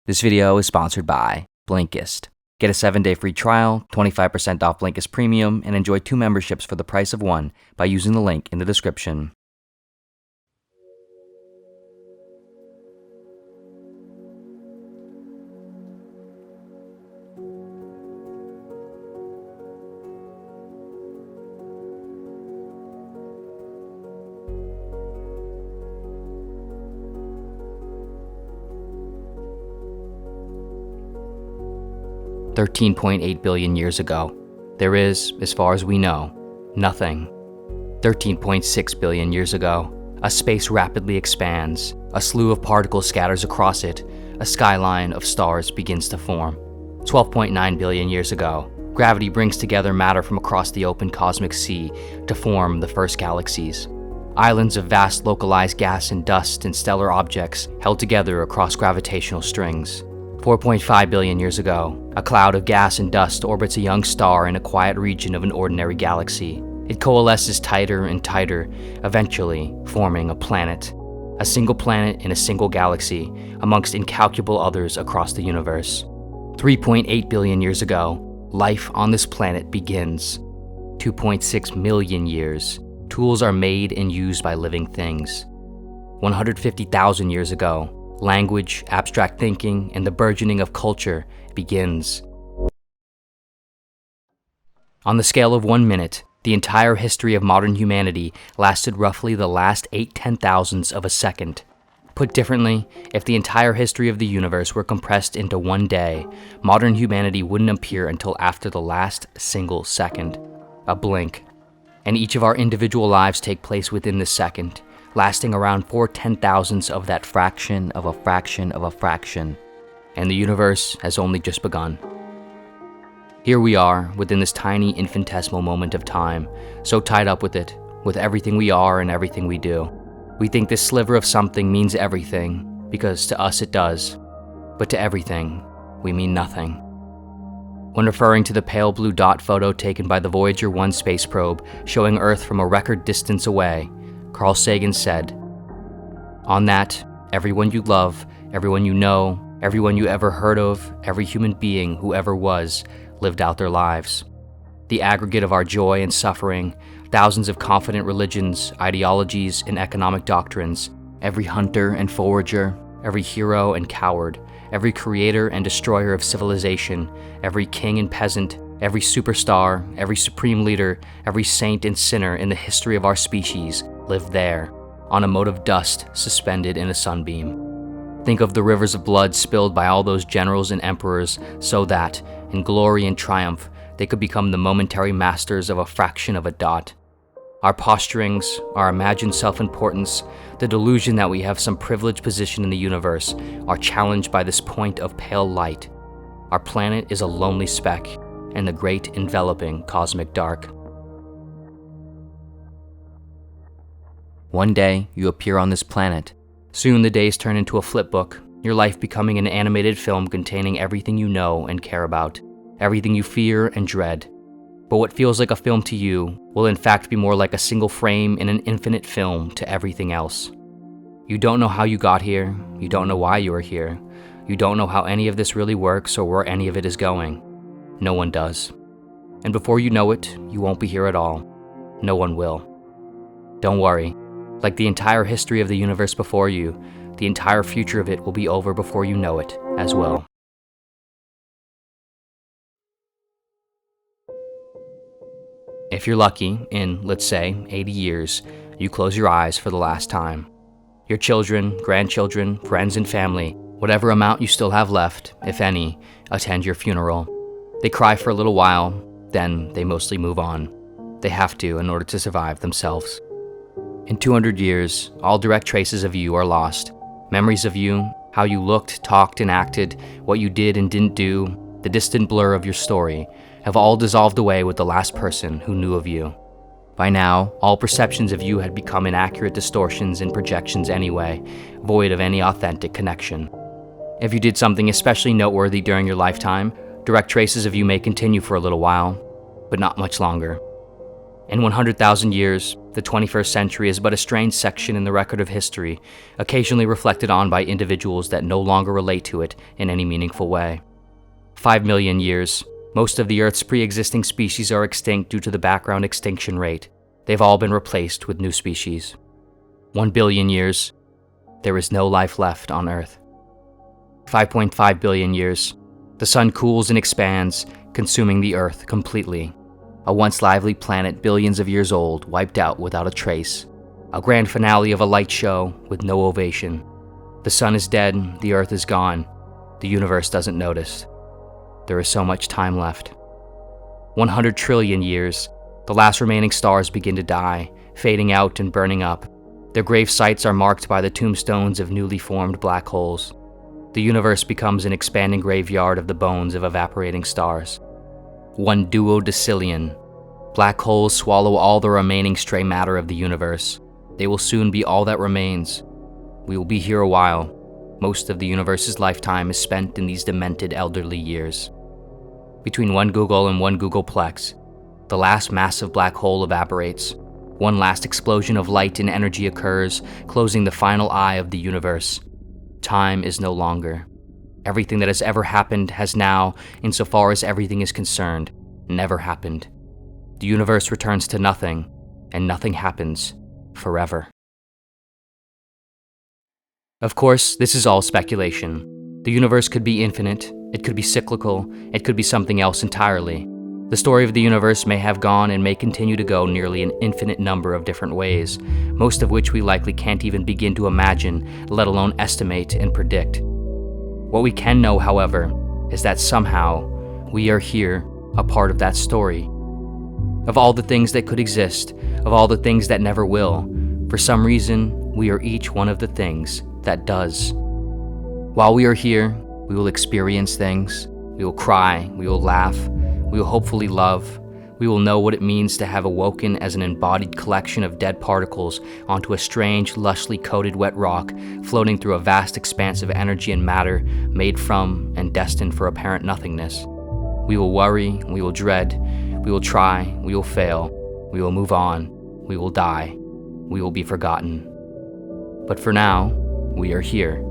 This video is sponsored by Blinkist. Get a 7-day free trial, 25% off Blinkist Premium, and enjoy 2 memberships for the price of 1 by using the link in the description. $13.8 billion years ago, there is, as far as we know, nothing. 13.6 billion years ago, a space rapidly expands, a slew of particles scatters across it, a skyline of stars begins to form. 12.9 billion years ago, gravity brings together matter from across the open cosmic sea to form the first galaxies. Islands of vast localized gas and dust and stellar objects held together across gravitational strings. 4.5 billion years ago, a cloud of gas and dust orbits a young star in a quiet region of an ordinary galaxy. It coalesces tighter and tighter, eventually forming a planet. A single planet in a single galaxy, amongst incalculable others across the universe. 3.8 billion years ago, life on this planet begins. 2.6 million years, tools are made and used by living things. 150,000 years ago, language, abstract thinking, and the burgeoning of culture begins. On the scale of 1 minute, the entire history of modern humanity lasted roughly the last 8 ten-thousandths of a second. Put differently, if the entire history of the universe were compressed into 1 day, modern humanity wouldn't appear until after the last single second. A blink. And each of our individual lives take place within this second, lasting around 4 ten-thousandths of that fraction of a fraction of a fraction. And the universe has only just begun. Here we are, within this tiny infinitesimal moment of time, so tied up with it, with everything we are and everything we do. We think this sliver of something means everything, because to us it does. But to everything, we mean nothing. When referring to the pale blue dot photo taken by the Voyager 1 space probe showing Earth from a record distance away, Carl Sagan said, "On that, everyone you love, everyone you know, everyone you ever heard of, every human being who ever was, lived out their lives. The aggregate of our joy and suffering, thousands of confident religions, ideologies, and economic doctrines, every hunter and forager, every hero and coward, every creator and destroyer of civilization, every king and peasant, every superstar, every supreme leader, every saint and sinner in the history of our species lived there, on a mote of dust suspended in a sunbeam. Think of the rivers of blood spilled by all those generals and emperors so that, in glory and triumph, they could become the momentary masters of a fraction of a dot. Our posturings, our imagined self-importance, the delusion that we have some privileged position in the universe are challenged by this point of pale light. Our planet is a lonely speck in the great enveloping cosmic dark." One day, you appear on this planet. Soon the days turn into a flipbook, your life becoming an animated film containing everything you know and care about, everything you fear and dread. But what feels like a film to you will in fact be more like a single frame in an infinite film to everything else. You don't know how you got here, you don't know why you are here, you don't know how any of this really works or where any of it is going. No one does. And before you know it, you won't be here at all. No one will. Don't worry. Like the entire history of the universe before you, the entire future of it will be over before you know it as well. If you're lucky, in, let's say, 80 years, you close your eyes for the last time. Your children, grandchildren, friends and family, whatever amount you still have left, if any, attend your funeral. They cry for a little while, then they mostly move on. They have to in order to survive themselves. In 200 years, all direct traces of you are lost. Memories of you, how you looked, talked, and acted, what you did and didn't do, the distant blur of your story, have all dissolved away with the last person who knew of you. By now, all perceptions of you had become inaccurate distortions and projections anyway, void of any authentic connection. If you did something especially noteworthy during your lifetime, direct traces of you may continue for a little while, but not much longer. In 100,000 years, the 21st century is but a strange section in the record of history, occasionally reflected on by individuals that no longer relate to it in any meaningful way. 5 million years, most of the Earth's pre-existing species are extinct due to the background extinction rate. They've all been replaced with new species. 1 billion years, there is no life left on Earth. 5.5 billion years, the sun cools and expands, consuming the Earth completely. A once lively planet billions of years old, wiped out without a trace. A grand finale of a light show with no ovation. The sun is dead, the Earth is gone. The universe doesn't notice. There is so much time left. 100 trillion years, the last remaining stars begin to die, fading out and burning up. Their grave sites are marked by the tombstones of newly formed black holes. The universe becomes an expanding graveyard of the bones of evaporating stars. 1 duodecillion. Black holes swallow all the remaining stray matter of the universe. They will soon be all that remains. We will be here a while. Most of the universe's lifetime is spent in these demented elderly years. Between 1 Google and 1 Googleplex, the last massive black hole evaporates. One last explosion of light and energy occurs, closing the final eye of the universe. Time is no longer. Everything that has ever happened has now, insofar as everything is concerned, never happened. The universe returns to nothing, and nothing happens forever. Of course, this is all speculation. The universe could be infinite, it could be cyclical, it could be something else entirely. The story of the universe may have gone and may continue to go nearly an infinite number of different ways, most of which we likely can't even begin to imagine, let alone estimate and predict. What we can know, however, is that somehow we are here, a part of that story. Of all the things that could exist, of all the things that never will, for some reason, we are each one of the things that does. While we are here, we will experience things, we will cry, we will laugh, we will hopefully love. We will know what it means to have awoken as an embodied collection of dead particles onto a strange, lushly coated wet rock floating through a vast expanse of energy and matter made from and destined for apparent nothingness. We will worry, we will dread, we will try, we will fail, we will move on, we will die, we will be forgotten. But for now, we are here.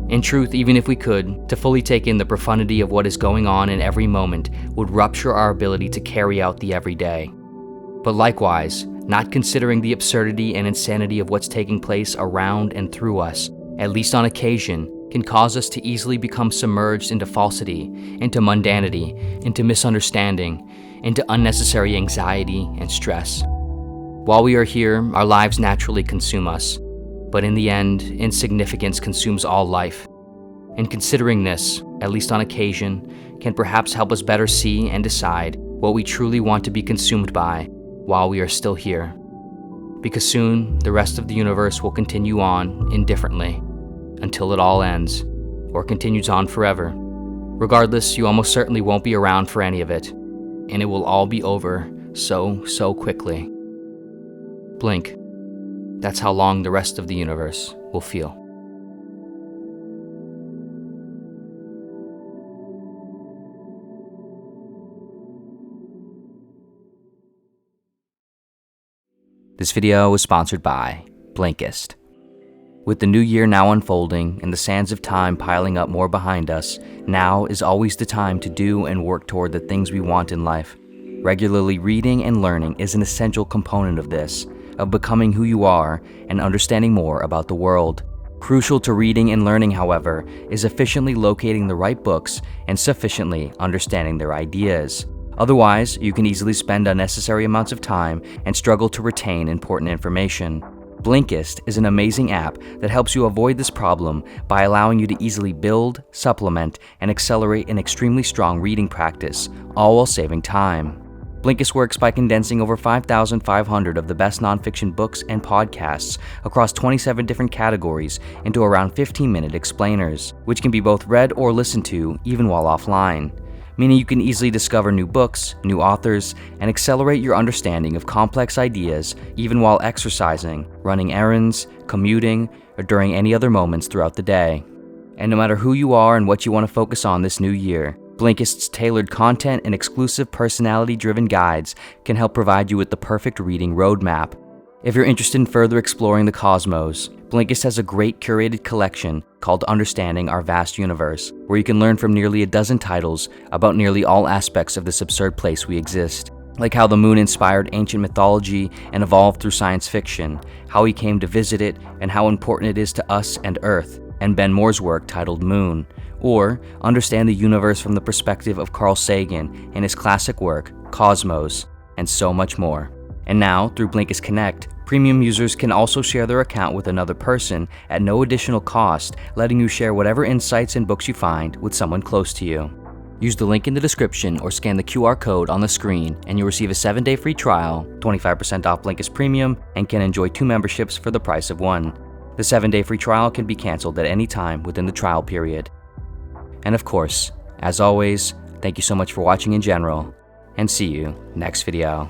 In truth, even if we could, to fully take in the profundity of what is going on in every moment would rupture our ability to carry out the everyday. But likewise, not considering the absurdity and insanity of what's taking place around and through us, at least on occasion, can cause us to easily become submerged into falsity, into mundanity, into misunderstanding, into unnecessary anxiety and stress. While we are here, our lives naturally consume us. But in the end, insignificance consumes all life. And considering this, at least on occasion, can perhaps help us better see and decide what we truly want to be consumed by while we are still here. Because soon, the rest of the universe will continue on indifferently until it all ends, or continues on forever. Regardless, you almost certainly won't be around for any of it, and it will all be over so quickly. Blink. That's how long the rest of the universe will feel. This video was sponsored by Blinkist. With the new year now unfolding and the sands of time piling up more behind us, now is always the time to do and work toward the things we want in life. Regularly reading and learning is an essential component of this, of becoming who you are and understanding more about the world. Crucial to reading and learning, however, is efficiently locating the right books and sufficiently understanding their ideas. Otherwise, you can easily spend unnecessary amounts of time and struggle to retain important information. Blinkist is an amazing app that helps you avoid this problem by allowing you to easily build, supplement, and accelerate an extremely strong reading practice, all while saving time. Blinkist works by condensing over 5,500 of the best nonfiction books and podcasts across 27 different categories into around 15-minute explainers, which can be both read or listened to even while offline, meaning you can easily discover new books, new authors, and accelerate your understanding of complex ideas even while exercising, running errands, commuting, or during any other moments throughout the day. And no matter who you are and what you want to focus on this new year, Blinkist's tailored content and exclusive personality-driven guides can help provide you with the perfect reading roadmap. If you're interested in further exploring the cosmos, Blinkist has a great curated collection called Understanding Our Vast Universe, where you can learn from nearly a dozen titles about nearly all aspects of this absurd place we exist. Like how the moon inspired ancient mythology and evolved through science fiction, how he came to visit it, and how important it is to us and Earth, and Ben Moore's work titled Moon. Or understand the universe from the perspective of Carl Sagan and his classic work, Cosmos, and so much more. And now, through Blinkist Connect, premium users can also share their account with another person at no additional cost, letting you share whatever insights and books you find with someone close to you. Use the link in the description or scan the QR code on the screen and you'll receive a 7-day free trial, 25% off Blinkist Premium, and can enjoy 2 memberships for the price of 1. The 7-day free trial can be canceled at any time within the trial period. And of course, as always, thank you so much for watching in general, and see you next video.